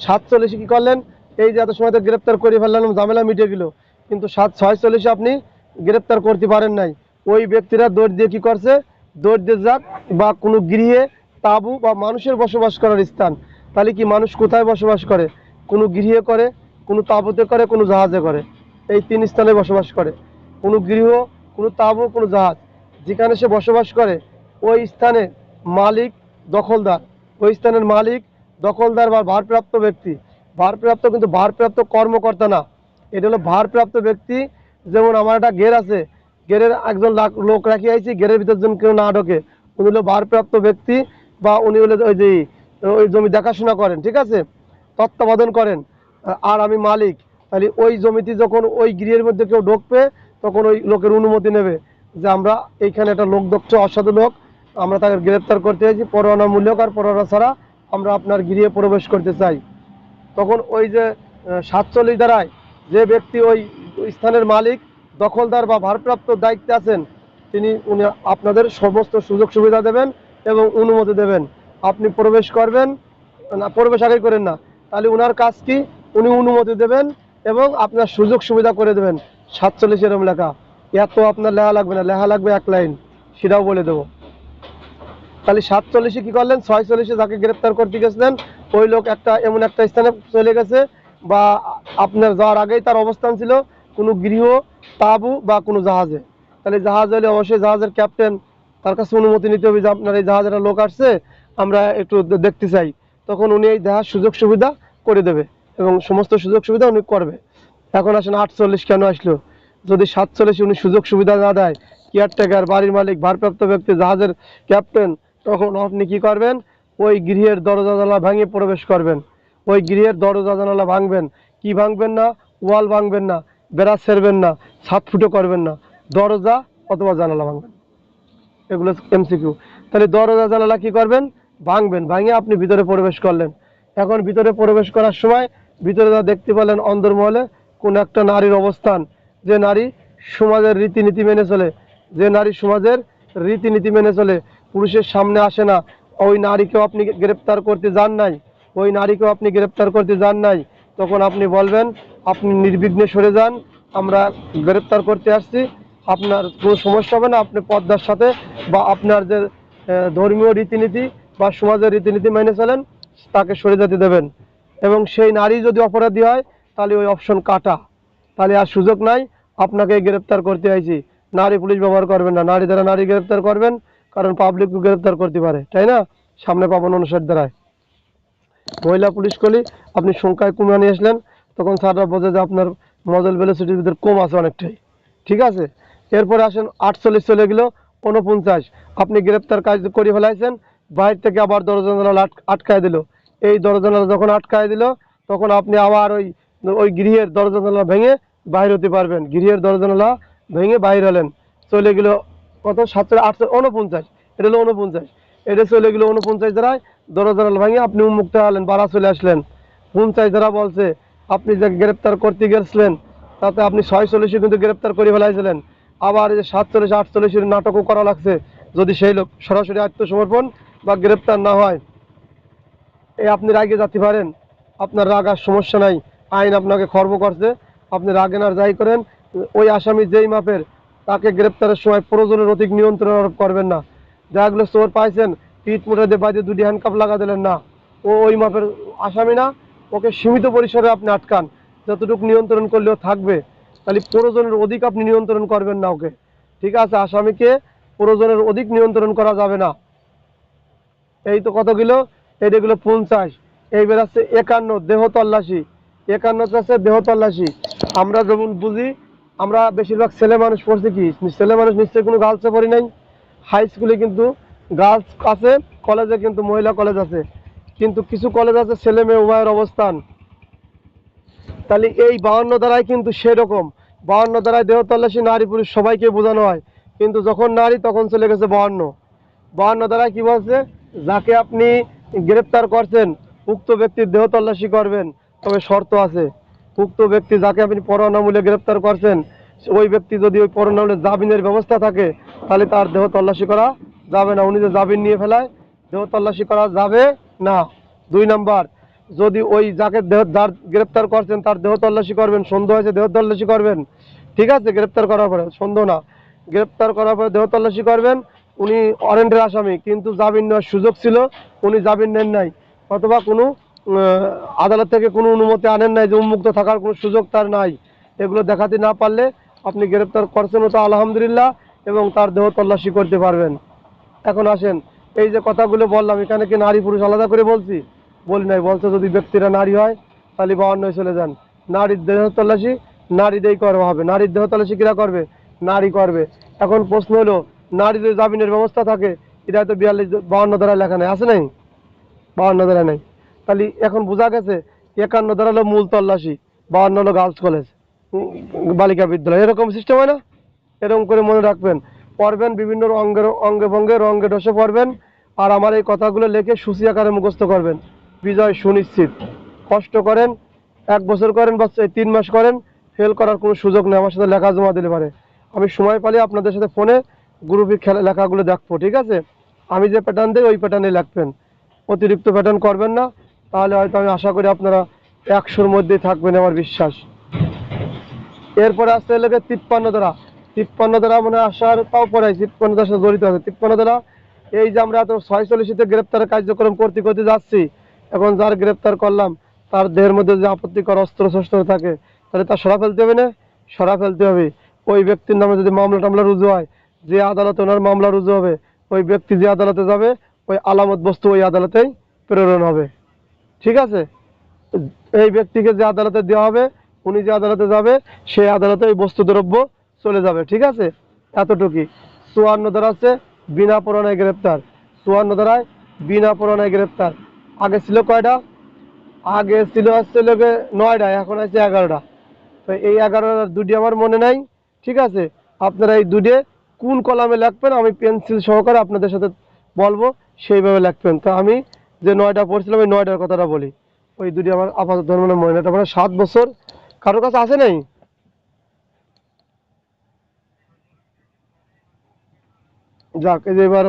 ৪৭ কি করলেন? এই যে এত সময় তো গ্রেপ্তার করে ফেললাম, ঝামেলা মিটে গেল, কিন্তু ৪৬-এ আপনি গ্রেপ্তার করতে পারেন নাই। ওই ব্যক্তিরা দৌড় দিয়ে কি করছে? দৌড় দিয়ে যাক বা কোনো গৃহে, তাঁবু বা মানুষের বসবাস করার স্থান। তাহলে কি মানুষ কোথায় বসবাস করে? কোনো গৃহে করে, কোনো তাঁবুতে করে, কোনো জাহাজে করে। এই ৩ স্থানে বসবাস করে। কোনো গৃহ, কোনো তাঁবু, কোনো জাহাজ, যেখানে সে বসবাস করে ওই স্থানে মালিক, দখলদার, ওই স্থানের মালিক, দখলদার বা ভারপ্রাপ্ত ব্যক্তি, ভারপ্রাপ্ত কিন্তু ভারপ্রাপ্ত কর্মকর্তা না, এটা হলো ভারপ্রাপ্ত ব্যক্তি। যেমন আমার একটা গের আছে, গেরের একজন লোক রাখি আইছি, গেরের ভিতর যেন কেউ না ঢোকে, উনি হলো ভারপ্রাপ্ত ব্যক্তি, বা উনি হলো ওই যে ওই জমি দেখাশোনা করেন, ঠিক আছে, তত্ত্বাবধান করেন। আর আমি মালিক, তাহলে ওই জমিতে যখন ওই গৃহের মধ্যে কেউ ঢুকবে তখন ওই লোকের অনুমতি নেবে যে আমরা এইখানে একটা লোক ঢুকছে, অসাধু লোক, আমরা তাকে গ্রেপ্তার করতে চাইছি, পরোয়ানা মূল্যক আর পরোয়ানা ছাড়া আমরা আপনার গৃহে প্রবেশ করতে চাই। তখন ওই যে 47 ধারায় যে ব্যক্তি ওই স্থানের মালিক, দখলদার বা ভারপ্রাপ্ত দায়িত্বে আছেন, উনি আপনাদের সমস্ত সুযোগ সুবিধা দেবেন এবং অনুমতি দেবেন। আপনি প্রবেশ করবেন না, প্রবেশ আগে করেন না, তাহলে উনার কাজ কি, উনি অনুমতি দেবেন এবং আপনার সুযোগ সুবিধা করে দেবেন। 47 এরম লেখা, এত আপনার লেখা লাগবে না, লেখা লাগবে 1 লাইন, সেটাও বলে দেবো। তাহলে 47-এ কি করলেন, 46-এ যাকে গ্রেপ্তার করতে গেছিলেন ওই লোক এমন একটা স্থানে চলে গেছে, বা আপনার যাওয়ার আগেই তার অবস্থান ছিল কোনো গৃহ, তাঁবু বা কোনো জাহাজে। তাহলে জাহাজ হলে অবশ্যই জাহাজের ক্যাপ্টেন, তার কাছে অনুমতি নিতে হবে যে আপনার এই জাহাজের লোক আসছে, আমরা একটু দেখতে চাই। তখন উনি এই জাহাজ সুযোগ সুবিধা করে দেবে এবং সমস্ত সুযোগ সুবিধা উনি করবে। এখন আসেন 48 কেন আসলো? যদি 47 উনি সুযোগ সুবিধা না দেয়, কেয়ারটেকার, বাড়ির মালিক, ভারপ্রাপ্ত ব্যক্তি, জাহাজের ক্যাপ্টেন, তখন আপনি কি করবেন, ওই গৃহের দরজা জানালা ভাঙে প্রবেশ করবেন। ওই গৃহের দরজা জানালা ভাঙবেন, কি ভাঙবেন না, ওয়াল ভাঙবেন না, বেড়া ছেড়বেন না, ছাদ ফুটো করবেন না, দরজা অথবা জানালা ভাঙবেন। এগুলো এমসিকিউ। তাহলে দরজা জানালা কি করবেন, ভাঙবেন, ভাঙে আপনি ভিতরে প্রবেশ করলেন। এখন ভিতরে প্রবেশ করার সময় ভিতরে যা দেখতে পেলেন অন্দরমহলে কোন একটা নারীর অবস্থান, যে নারী সমাজের রীতিনীতি মেনে চলে, যে নারী সমাজের রীতিনীতি মেনে চলে, পুরুষের সামনে আসে না, ওই নারীকেও আপনি গ্রেপ্তার করতে যান নাই, ওই নারীকেও আপনি গ্রেপ্তার করতে যান নাই, তখন আপনি বলবেন আপনি নির্বিঘ্নে সরে যান, আমরা গ্রেপ্তার করতে আসছি, আপনার কোনো সমস্যা হবে না, আপনি পর্দার সাথে বা আপনার যে ধর্মীয় রীতিনীতি বা সমাজের রীতিনীতি মেনে চলেন, তাকে সরে যেতে দেবেন। এবং সেই নারী যদি অপরাধী হয় তাহলে ওই অপশন কাটা, তাহলে আর সুযোগ নাই, আপনাকে গ্রেপ্তার করতে আইছি। নারী পুলিশ ব্যবহার করবেন না, নারী দ্বারা নারী গ্রেপ্তার করবেন, কারণ পাবলিককে গ্রেপ্তার করতে পারে, তাই না? সামনে পাবেন 59 দ্বারায়। মহিলা পুলিশ করলে আপনি সংখ্যায় কমিয়ে নিয়ে আসলেন, তখন স্যাররা বোঝে যে আপনার মডেল ভেলোসিটির ভিতরে কম আছে অনেকটাই, ঠিক আছে। এরপরে আসেন 48 চলে গেল, 49 আপনি গ্রেপ্তার কাজ করে ফেলাইছেন, বাইরে থেকে আবার দরজা জানালা আটকায় দিল। এই দরজা জানালা যখন আটকায় দিল তখন আপনি আবার ওই ওই গৃহের দরজা জানালা ভেঙে বাইরে হতে পারবেন। গৃহের দরজা জানালা ভেঙে বাইরে হলেন, চলে গেল কত, 47, 48, 49, এটা হলো 49, এটা চলে গেল 49 দ্বারায় দরজা জানালা ভেঙে আপনি উন্মুক্ত হলেন, বাড়া চলে আসলেন। 49 দ্বারা বলছে আপনি যে গ্রেপ্তার করতে গেছিলেন তাতে আপনি 46 কিন্তু গ্রেপ্তার করে ফেলাইছিলেন, আবার এই যে 47, 48 নাটকও করা লাগছে, যদি সেই লোক সরাসরি আত্মসমর্পণ বা গ্রেপ্তার না হয়। এই আপনি রাগে যেতে পারেন, আপনার রাগ আর সমস্যা নাই, আইন আপনাকে খর্ব করছে, আপনি রাগেন আর যাই করেন, ওই আসামি যেই মাপের তাকে গ্রেপ্তারের সময় প্রয়োজনের অধিক নিয়ন্ত্রণ আরোপ করবেন না। যাগুলো চোর পাইছেন পিঠ মুঠে দিয়ে বাইরে 2টি হ্যান্ডকাপ লাগা দিলেন না, ও ওই মাপের আসামি না, ওকে সীমিত পরিসরে আপনি আটকান, যতটুকু নিয়ন্ত্রণ করলেও থাকবে, তাহলে প্রয়োজনের অধিক আপনি নিয়ন্ত্রণ করবেন না ওকে, ঠিক আছে। আসামিকে প্রয়োজনের অধিক নিয়ন্ত্রণ করা যাবে না। এই তো কতগুলো, এইগুলো 50, এই বেরাচ্ছে 51 দেহ তল্লাশি, 51 আছে দেহ তল্লাশি। আমরা যেমন বুঝি, আমরা বেশিরভাগ ছেলে মানুষ পড়ছি, কি ছেলে মানুষ নিশ্চয়ই কোনো গার্লসে পড়ি নাই। হাই স্কুলে কিন্তু গার্লস আছে, কলেজে কিন্তু মহিলা কলেজ আছে, কিন্তু কিছু কলেজ আছে ছেলে মেয়ে উভয়ের অবস্থান। তাহলে এই 52 ধারায় কিন্তু সেরকম, 52 ধারায় দেহ তল্লাশি নারী পুরুষ সবাইকে বোঝানো হয়, কিন্তু যখন নারী তখন চলে গেছে 52। 52 ধারায় কি বলছে, যাকে আপনি গ্রেপ্তার করছেন উক্ত ব্যক্তির দেহ তল্লাশি করবেন, তবে শর্ত আছে, উক্ত ব্যক্তি যাকে আপনি পরোয়ানামূলক গ্রেপ্তার করছেন ওই ব্যক্তি যদি ওই পরোয়ানামূলক জামিনের ব্যবস্থা থাকে তাহলে তার দেহ তল্লাশি করা যাবে না, উনি যে জামিন নিয়ে ফেলায় দেহ তল্লাশি করা যাবে না। 2 নাম্বার, যদি ওই যাকে যার গ্রেপ্তার করছেন তার দেহ তল্লাশি করবেন, সন্দেহ হয়েছে দেহ তল্লাশি করবেন, ঠিক আছে, গ্রেপ্তার করার পরে সন্দেহ না, গ্রেপ্তার করার পরে দেহ তল্লাশি করবেন, উনি ওয়ারেন্টের আসামি কিন্তু জামিন নেওয়ার সুযোগ ছিল, উনি জামিন নেন নাই, অথবা কোনো আদালত থেকে কোনো অনুমতি আনেন নাই যে উন্মুক্ত থাকার কোনো সুযোগ তার নাই, এগুলো দেখাতে না পারলে আপনি গ্রেপ্তার করছেন তো আলহামদুলিল্লাহ, এবং তার দেহ তল্লাশি করতে পারবেন। এখন আসেন, এই যে কথাগুলো বললাম, এখানে কি নারী পুরুষ আলাদা করে বলছি? বলি নাই। বলছে যদি ব্যক্তিরা নারী হয় তাহলে 52 চলে যান। নারীর দেহ তল্লাশি নারীদেরই করা হবে। নারীর দেহ তল্লাশি কিরা করবে? নারী করবে। এখন প্রশ্ন হলো, নারীর যে জামিনের ব্যবস্থা থাকে, এটা হয়তো 52 ধারা লেখা নেই, আছে নাই? 52 ধারা নেই। তাহলে এখন বোঝা গেছে 51 ধারা হলো মূল তল্লাশি, 52 হলো গার্লস কলেজ, বালিকা বিদ্যালয়। এরকম সিস্টেম হয় না? এরকম করে মনে রাখবেন, পড়বেন, বিভিন্ন অঙ্গে ভঙ্গে রঙ্গে ডসে পড়বেন। আর আমার এই কথাগুলো লিখে সূচি আকারে মুখস্থ করবেন। বিজয় সুনিশ্চিত। কষ্ট করেন, 1 বছর করেন বা 3 মাস করেন, ফেল করার কোনো সুযোগ নেই। আমার সাথে লেখা জমা দিলে পারে, আমি সময় পালে আপনাদের সাথে ফোনে গ্রুপে খেলা লেখাগুলো দেখবো, ঠিক আছে? আমি যে প্যাটার্ন দিই ওই প্যাটার্নে লিখবেন, অতিরিক্ত প্যাটার্ন করবেন না। তাহলে হয়তো আমি আশা করি আপনারা 100-র মধ্যেই থাকবেন, আমার বিশ্বাস। এরপরে আসতে লেগে 53 ধারা। 53 ধারা মানে আসার তাও পড়াই, 53 ধারার সাথে জড়িত আছে। 53 ধারা, এই যে আমরা তো 46তে গ্রেপ্তারের কার্যক্রম করতে করতে যাচ্ছি, এখন যার গ্রেপ্তার করলাম তার দেহের মধ্যে যে আপত্তিকর অস্ত্র শস্ত্র থাকে, তাহলে তার সরা ফেলতে হবে না? সরা ফেলতে হবে। ওই ব্যক্তির নামে যদি মামলা টামলা রুজু হয়, যে আদালতে ওনার মামলা রুজু হবে, ওই ব্যক্তি যে আদালতে যাবে, ওই আলামত বস্তু ওই আদালতেই প্রেরণ হবে, ঠিক আছে? এই ব্যক্তিকে যে আদালতে দেওয়া হবে, উনি যে আদালতে যাবে, সেই আদালতে ওই বস্তু দ্রব্য চলে যাবে, ঠিক আছে? এতটুকুই। 54 ধারা আছে বিনা পরোয়ানায় গ্রেপ্তার। 54 ধারায় বিনা পরোয়ানায় গ্রেপ্তার। আগে ছিল কয়টা? আগে ছিল হচ্ছে লোকে 9টা, এখন আছে 11টা। তো এই 11টার দুটি আমার মনে নাই, ঠিক আছে? আপনারা এই দুটি কোন কলামে লিখবেন আমি পেন্সিল সহকারে আপনাদের সাথে বলবো, সেইভাবে লিখবেন। তো আমি যে 9টা পড়ছিলাম, ওই 9টার কথাটা বলি। ওই দুটি আমার আপাতত মনে মনে নেই। তারপরে 7 বছর কারো কাছে আছে নাই? যাক, এই যে এবার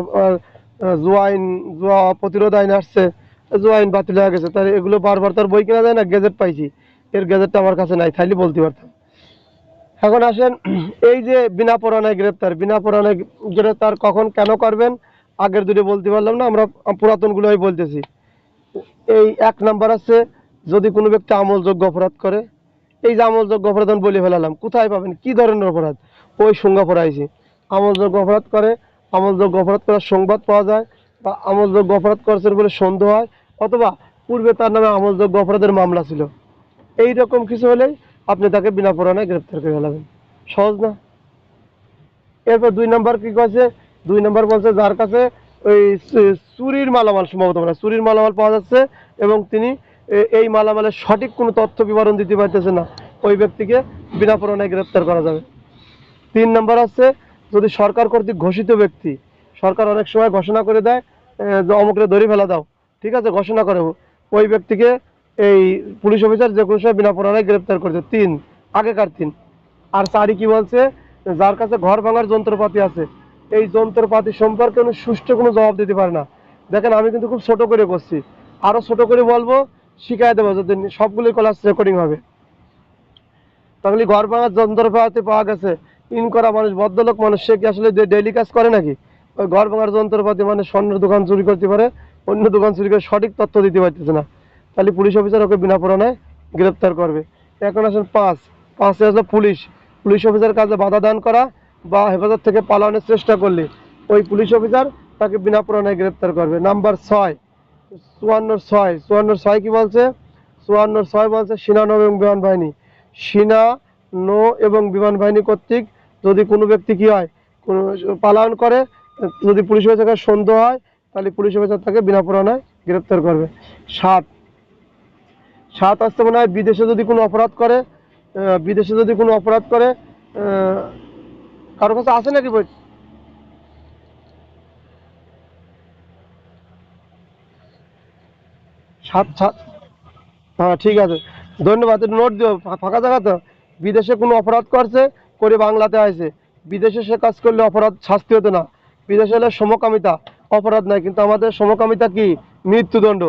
জুয়া আইন, জুয়া প্রতিরোধ আইন আসছে, জুয়া আইন বাতিল হয়ে গেছে। তাই এগুলো বারবার তার বই কেনা যায় না, গেজেট পাইছি। এর গেজেটটা আমার কাছে নাই, তাইলে বলতে পারতাম। এখন আসেন, এই যে বিনা পরোয়ানায় গ্রেপ্তার, বিনা পরোয়ানায় গ্রেপ্তার কখন কেন করবেন? আগের দুটো বলতে পারলাম না, আমরা পুরাতনগুলোই বলতেছি। এই 1 নাম্বার আছে, যদি কোনো ব্যক্তি আমলযোগ্য অপরাধ করে। এই যে আমলযোগ্য অপরাধ আমি বলে ফেলালাম, কোথায় পাবেন, কি ধরনের অপরাধ? ওই সংজ্ঞা পড়াইছি। আমলযোগ্য অপরাধ করে, আমলযোগ্য অপরাধ করার সংবাদ পাওয়া যায়, বা আমলযোগ্য অপরাধ করছেন বলে সন্দেহ হয়, অথবা পূর্বে তার নামে আমলযোগ্য অপরাধের মামলা ছিল, এই রকম কিছু হলেই আপনি তাকে বিনা পরোয়ানায় গ্রেপ্তার করে ফেলাবেন। সহজ না? এরপর 2 নাম্বার কি করছে? 2 নাম্বার বলছে, যার কাছে ওই চুরির মালামাল, সম্ভবত মানে চুরির মালামাল পাওয়া যাচ্ছে, এবং তিনি এই মালামালের সঠিক কোনো তথ্য বিবরণ দিতে পারতেছে না, ওই ব্যক্তিকে বিনা পরোয়ানায় গ্রেপ্তার করা যাবে। 3 নাম্বার আছে, যদি সরকার কর্তৃক ঘোষিত ব্যক্তি, সরকার অনেক সময় ঘোষণা করে দেয় যে অমুকরে ধরে ফেলা দাও, ঠিক আছে, ঘোষণা করে, ওই ব্যক্তিকে এই পুলিশ অফিসার যে কোনো সময় বিনা পরোয়ানায় গ্রেপ্তার করছে। আগেকার 3। আর 4 কি বলছে? যার কাছে ঘর ভাঙার যন্ত্রপাতি আছে, এই যন্ত্রপাতি সম্পর্কে উনি সুষ্ঠু কোনো জবাব দিতে পারে না। দেখেন, আমি কিন্তু খুব ছোট করে করছি, আরো ছোট করে বলবো, শিখাই দেবো, যদি সবগুলোই ক্লাস রেকর্ডিং হবে। তাহলে ঘর ভাঙার যন্ত্রপাতি পাওয়া গেছে, ইন করা মানুষ, ভদ্রলোক মানুষ, সে কি আসলে ডেইলি কাজ করে নাকি? ওই ঘর ভাঙার যন্ত্রপাতি মানে স্বর্ণের দোকান চুরি করতে পারে, অন্য দোকান চুরি করে সঠিক তথ্য দিতে পারতেছে না, তাহলে পুলিশ অফিসার ওকে বিনা পরোয়ানায় গ্রেপ্তার করবে। এখন আসেন 5 আসলে পুলিশ, পুলিশ অফিসার কাজে বাধা দান করা বা হেফাজত থেকে পালানোর চেষ্টা করলে ওই পুলিশ অফিসার তাকে বিনা পরোয়ানায় গ্রেপ্তার করবে। নাম্বার 6, 54-6 কি বলছে? 54-6 বলছে, সেনা নৌ এবং বিমান বাহিনী, সেনা নৌ এবং বিমান বাহিনী কর্তৃক যদি কোনো ব্যক্তি কি হয়, কোনো পালন করে, যদি পুলিশ অফিসার সন্দেহ হয়, তাহলে পুলিশ অফিসার তাকে বিনা পরোয়ানায় গ্রেপ্তার করবে। 7 7 আসতে মনে হয় বিদেশে যদি কোনো অপরাধ করে, বিদেশে যদি কোনো অপরাধ করে, কারো কাছে আছে নাকি বই? 7 7, হ্যাঁ ঠিক আছে, ধন্যবাদ। একটু নোট দিও, ফাঁকা জায়গা তো। বিদেশে কোনো অপরাধ করছে, করে বাংলাতে আসে, বিদেশে সে কাজ করলে অপরাধ শাস্তি হতো না। বিদেশে হলে সমকামিতা, অপরাধ নাই, কিন্তু আমাদের সমকামিতা কি? মৃত্যুদণ্ড,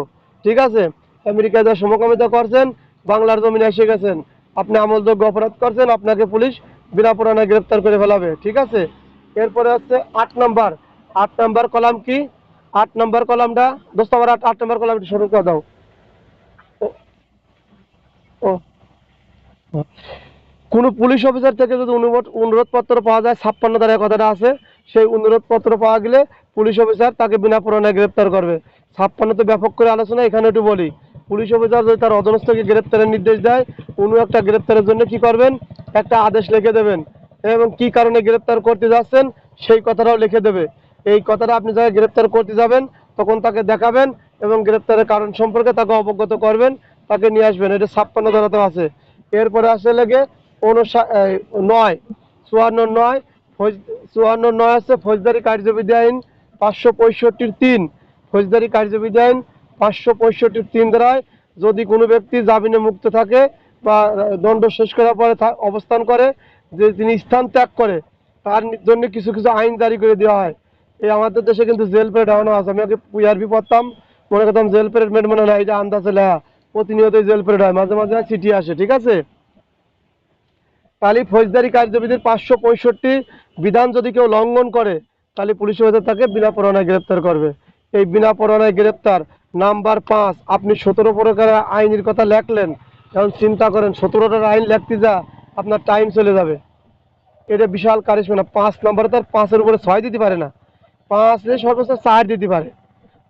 ঠিক আছে? আমেরিকায় যা সমকামিতা করছেন, বাংলার জমিনে এসে গেছেন, আপনি আমলযোগ্য অপরাধ করছেন, আপনাকে পুলিশ বিনা পরোয়ানায় গ্রেপ্তার করে ফেলাবে, ঠিক আছে? এরপরে হচ্ছে 8 নাম্বার। 8 নাম্বার কলাম কি? 8 নাম্বার কলামটা, দোস্ত আমার 8 নাম্বার কলামটি শুরু করে দাও। ও, ও, কোনো পুলিশ অফিসার থেকে যদি অনুরোধপত্র পাওয়া যায়, 56 ধারায় কথাটা আছে, সেই অনুরোধপত্র পাওয়া গেলে পুলিশ অফিসার তাকে বিনা পরোয়ানায় গ্রেপ্তার করবে। 56 ব্যাপক করে আলোচনা, এখানে একটু বলি। পুলিশ অফিসার যদি তার অধীনস্থকে গ্রেপ্তারের নির্দেশ দেয়, উনি একটা গ্রেপ্তারের জন্য কি করবেন, একটা আদেশ লিখে দেবেন এবং কি কারণে গ্রেপ্তার করতে যাচ্ছেন সেই কথাটাও লিখে দেবে। এই কথাটা আপনি যারা গ্রেপ্তার করতে যাবেন তখন তাকে দেখাবেন এবং গ্রেপ্তারের কারণ সম্পর্কে তাকে অবগত করবেন, তাকে নিয়ে আসবেন। এটা 56 ধারাতেও আছে। এরপরে আসে লেগে 9 54 54 আছে ফৌজদারি কার্যবিধি আইন 565-3, ফৌজদারি কার্যবিধি আইন 565-3 ধারায় যদি কোনো ব্যক্তি জামিনে মুক্ত থাকে বা দণ্ড শেষ করার পরে অবস্থান করে, যে তিনি স্থান ত্যাগ করে, তার জন্য কিছু কিছু আইন জারি করে দেওয়া হয়। এই আমাদের দেশে কিন্তু জেল প্যারেড হওয়ানো আছে। আমি আগে পিআরবি পড়তাম, মনে করতাম জেল প্যারেড মনে হয় এটা আন্দাজে লেখা, প্রতিনিয়তই জেল প্যারেড হয়, মাঝে মাঝে চিঠি আসে। ঠিক আছে, তাহলে ফৌজদারি কার্যবিধির 565 বিধান যদি কেউ লঙ্ঘন করে তাহলে পুলিশ অফিসার তাকে বিনা পরোয়ানায় গ্রেপ্তার করবে। এই বিনা পরোয়ানায় গ্রেপ্তার নাম্বার 5। আপনি 17 প্রকারের আইনের কথা লেখলেন, এখন চিন্তা করেন 17টার আইন লিখতে যা আপনার টাইম চলে যাবে। এটা বিশাল কারিশমা। 5 নম্বরে তার 5-এর উপরে 6 দিতে পারে না, 5-এ সর্বোচ্চ 4 দিতে পারে।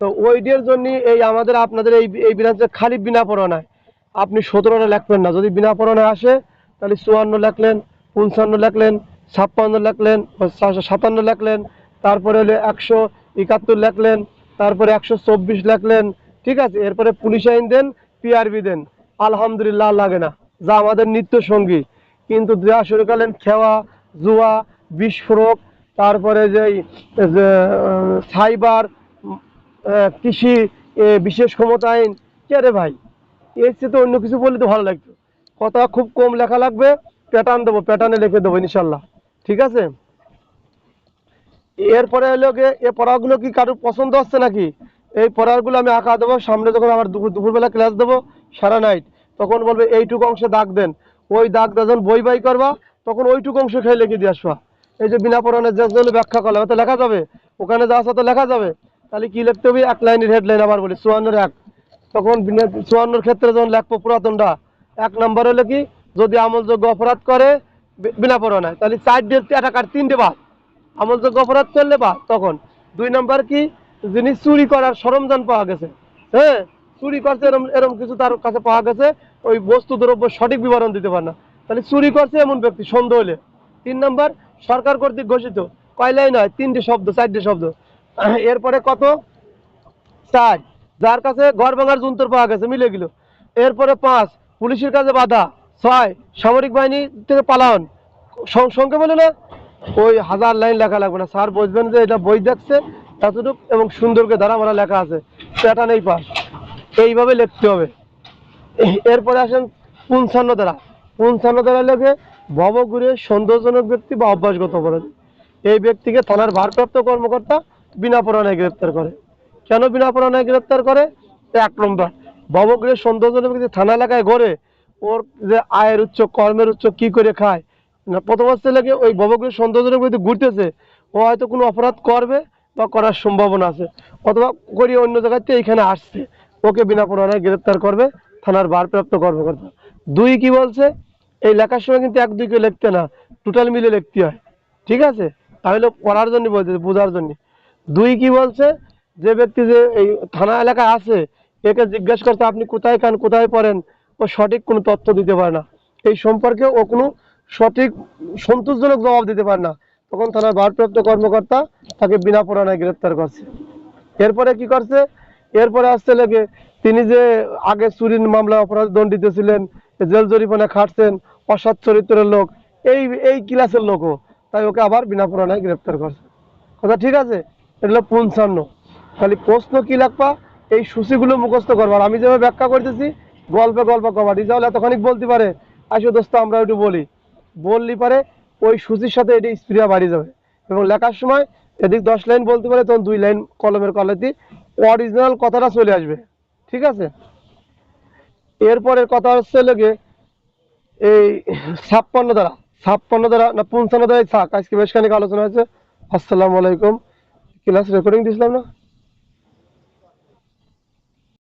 তো ওইটার জন্য এই আমাদের আপনাদের এই বিধানটা খালি বিনা পরোয়ানায় আপনি 17টা লিখবেন না। যদি বিনা পরোয়ানায় আসে তাহলে 54 লিখলেন, 55 লিখলেন, 56 লিখলেন, 57 লিখলেন, তারপরে হলো 171 লিখলেন, তারপরে 124 লিখলেন। ঠিক আছে, এরপরে পুলিশ আইন দেন, পিআরবি দেন, আলহামদুলিল্লাহ লাগে না, যা আমাদের নিত্য সঙ্গী। কিন্তু দেওয়া শুরু করলেন খেওয়া, জুয়া, বিস্ফোরক, তারপরে যে সাইবার, কৃষি, বিশেষ ক্ষমতা আইন। কে রে ভাই, এর চেয়ে তো অন্য কিছু বললে তো ভালো লাগতো। কথা খুব কম লেখা লাগবে, প্যাটার্ন দেবো, প্যাটার্নে লিখে দেবো ইনশাল্লাহ। ঠিক আছে, এরপরে হলো গিয়ে এ পড়াগুলো কি কারোর পছন্দ হচ্ছে নাকি? এই পড়াগুলো আমি আঁকা দেবো সামনে, যখন আমার দুপুরবেলা ক্লাস দেবো সারা নাইট, তখন বলবে এইটুকু অংশে দাগ দেন। ওই দাগ যখন বই বাই করবা তখন ওইটুকু অংশ খেয়ে লিখে দিয়ে আসবা। এই যে বিনা পড়ানোর যে ব্যাখ্যা করলে তো লেখা যাবে, ওখানে যা আছে তো লেখা যাবে। তাহলে কি লিখতে হবে, এক লাইনের হেডলাইন আবার বলি 54-1। তখন 54 ক্ষেত্রে যখন লেখবো পুরাতনটা, 1 নম্বর হলো কি, যদি আমলযোগ্য অপরাধ করে বিনা পরোয়ানায় তাহলে 4 ডেট টাকার 3টে বাদ, আমলযোগ্য অপরাধ করলে বা তখন। 2 নম্বর কি, যিনি চুরি করার সরঞ্জাম পাওয়া গেছে, হ্যাঁ চুরি করছে এরম এরম কিছু তার কাছে পাওয়া গেছে, ওই বস্তু দ্রব্য সঠিক বিবরণ দিতে পারে না, তাহলে চুরি করছে এমন ব্যক্তি সন্দেহ হলে। 3 নম্বর সরকার কর্তৃক ঘোষিত, কয় লাইন হয়, 3টে শব্দ, 4টে শব্দ। এরপরে কত, 4, যার কাছে ঘর ভাঙার যন্ত্র পাওয়া গেছে, মিলে গেল। এরপরে 5, পুলিশের কাছে বাধা। 6, সামরিক বাহিনী থেকে পালান। সঙ্গে বলে না, ওই 1000 লাইন লেখা লাগবে না, স্যার বুঝবেন যে এটা বই দেখছে এতটুকু এবং সুন্দরকে ধারা মারা লেখা আছে, প্যাটার্ন এই পাস, এইভাবে লিখতে হবে। এরপরে আসেন 55 ধারা। 55 ধারা লেগে ভবঘুরে সন্দেহজনক ব্যক্তি বা অভ্যাসগত অপরাধী, এই ব্যক্তিকে থানার ভারপ্রাপ্ত কর্মকর্তা বিনা পরোয়ানায় গ্রেপ্তার করে। কেন বিনা পরোয়ানায় গ্রেপ্তার করে? 1 নম্বর, ভবঘুরে সন্দেহজনক ব্যক্তি থানা এলাকায় ঘরে, ওর যে আয়ের উৎস, কর্মের উৎস, কি করে খায় না, প্রথম হচ্ছে লাগে ওই ভবঘুরে সন্দেহজনক ব্যক্তি ঘুরতেছে, ও হয়তো কোনো অপরাধ করবে বা করার সম্ভাবনা আছে, অথবা করিয়ে অন্য জায়গাতে এইখানে আসছে, ওকে বিনা পরোয়ানায় গ্রেপ্তার করবে থানার ভারপ্রাপ্ত কর্মকর্তা। 2 কি বলছে, এই লেখার সময় কিন্তু 1 2 কে লিখতে না, টোটাল মিলে লিখতে হয়। ঠিক আছে, তাহলে পড়ার জন্য বলতে, বোঝার জন্য। 2 কি বলছে, যে ব্যক্তি যে এই থানা এলাকায় আছে, একে জিজ্ঞাসা করতে আপনি কোথায় খান, কোথায় পড়েন, ও সঠিক কোনো তথ্য দিতে পারে না, এই সম্পর্কে ও কোনো সঠিক সন্তোষজনক জবাব দিতে পারে না, তখন থানার ভারপ্রাপ্ত কর্মকর্তা তাকে বিনা পরোয়ানায় গ্রেপ্তার করছে। এরপরে কি করছে, এরপরে আসছে লেগে তিনি যে আগে চুরির মামলায় অপরাধ দণ্ডিত ছিলেন, জেল জরিমানা খাটছেন, অসৎ চরিত্রের লোক, এই এই ক্লাসের লোকও, তাই ওকে আবার বিনা পরোয়ানায় গ্রেপ্তার করছে। কথা ঠিক আছে, এটা হলো 55। খালি প্রশ্ন কি লাগবা, এই সূচিগুলো মুখস্থ করবার। আমি যেভাবে ব্যাখ্যা করতেছি গল্পে গল্প কবার, রিজাউল এতখানিক বলতে পারে, আসো দোস্ত আমরা একটু বলি, বললি পারে ওই সূচির সাথে এটি স্প্রিয়া বাড়ি যাবে। এবং লেখার সময় এদিক 10 লাইন বলতে পারে, তখন 2 লাইন কলমের কলেতে অরিজিনাল কথাটা চলে আসবে। ঠিক আছে, এরপরের কথা হচ্ছে লেগে এই 56 ধারা, 56 ধারা না 55 ধারায় থাক, আজকে বেশ খানিক আলোচনা হয়েছে। আসসালামু আলাইকুম। ক্লাস রেকর্ডিং দিয়েছিলাম না?